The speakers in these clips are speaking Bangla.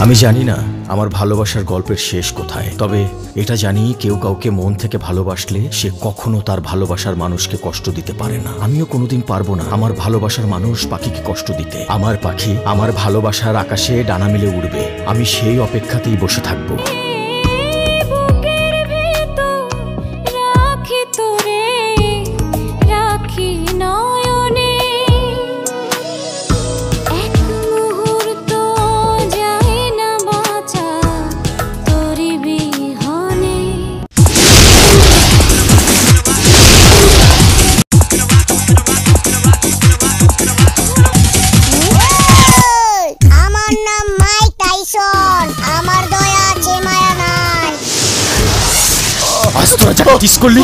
আমি জানি না আমার ভালোবাসার গল্পের শেষ কোথায়, তবে এটা জানি কেউ কাউকে মন থেকে ভালোবাসলে সে কখনো তার ভালোবাসার মানুষকে কষ্ট দিতে পারে না। আমিও কোনোদিন পারবো না আমার ভালোবাসার মানুষ পাখিকে কষ্ট দিতে। আমার পাখি আমার ভালোবাসার আকাশে ডানা মেলে উড়বে, আমি সেই অপেক্ষাতেই বসে থাকবো। আজ তোরা যাকে কিস করলি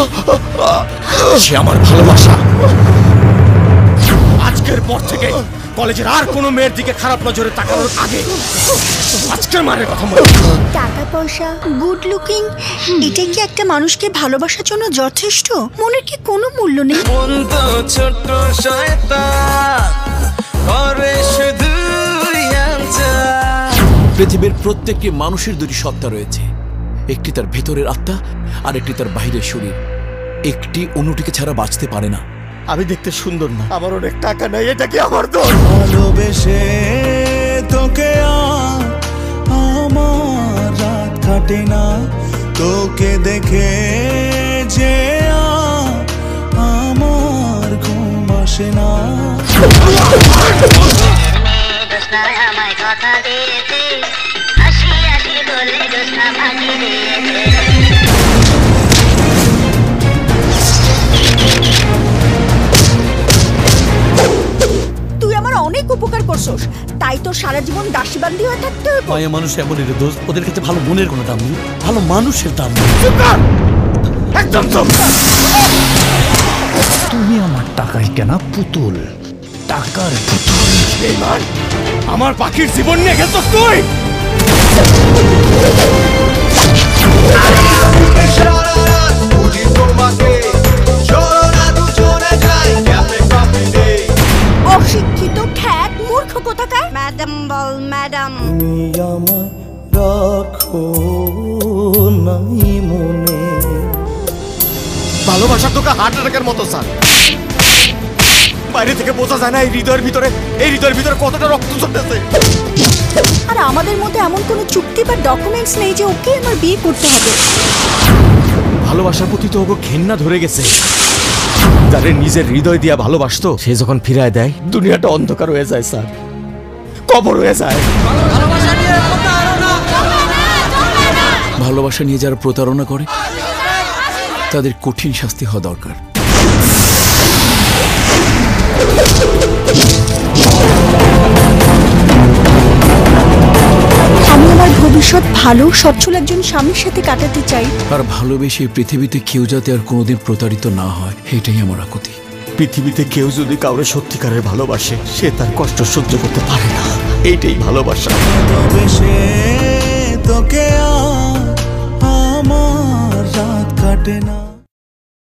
সে আমার ভালোবাসা। আজকের পর থেকে কলেজের আর কোনো মেয়ের দিকে খারাপ নজরে তাকানোর আগে আজকের মারের কথা মনে। টাকা পয়সা, গুড লুকিং, এটাই কি একটা মানুষকে ভালোবাসার জন্য যথেষ্ট? মনের কি কোনো মূল্য নেই? ছোট শয়তান করে শুধু পৃথিবীর প্রত্যেকটি মানুষের দুটি সত্তা রয়েছে, একটি তার ভেতরের আত্মা আর একটি তার বাহিরের শরীর। একটি অন্যটিকে ছাড়া বাঁচতে পারে না। আমি দেখতে সুন্দর না, আমার অনেক টাকা নাই, এটা কি আমার দোষ? ভালোবেসে তোকে আমার রাত কাটে না, তোকে দেখে যে আমার ঘুম আসে না। তুই আমার অনেক উপকার করছস, তাই তো সারা জীবন দাসীবান্দি হয়ে থাকতে হবে। মায়া মানুষ এমনই রে দোস্ত, ওদের কাছে ভালো মনের কোনো দাম নেই, ভালো মানুষের দাম নেই। একদম চুপ। তুমি আমার টাকায় কেনা পুতুল, টাকার পুতুল। বেঈমান, আমার পাখির জীবন নিয়ে খেলছস তুই। অশিক্ষিত খ্যাত মূর্খ কোথাকার। ম্যাডাম বল ম্যাডাম। তুমি আমায় রাখো নাই মনে। ভালোবাসা তোকে হার্ট অ্যাটাকের মতো স্যার, বাইরে থেকে বোঝা যায় না এই হৃদয়ের ভিতরে কতটা রক্ত চলতেছে। আর আমাদের মধ্যে এমন কোনো চুক্তি বা ডকুমেন্টস নেই যে ওকে আমার বিয়ে করতে হবে। ভালোবাসার প্রতি তো ওকে ঘেন্না ধরে গেছে। যাদের নিজের হৃদয় দিয়া ভালোবাসতো সে যখন ফিরায় দেয় দুনিয়াটা অন্ধকার হয়ে যায় স্যার, কবর হয়ে যায়। ভালোবাসা নিয়ে যারা প্রতারণা করে তাদের কঠিন শাস্তি হওয়া দরকার। আমি আমার ভবিষ্যৎ ভালো সচ্ছল একজন স্বামীর সাথে কাটাতে চাই। আর ভালোবেসে পৃথিবীতে কেউ যাতে আর কোনোদিন প্রতারিত না হয়, এটাই আমার আকুতি। পৃথিবীতে কেউ যদি কাউরে সত্যিকারের ভালোবাসে সে তার কষ্ট সহ্য করতে পারে না, এইটাই ভালোবাসা। ভালোবেসে তোকে আমার রাত কাটে না।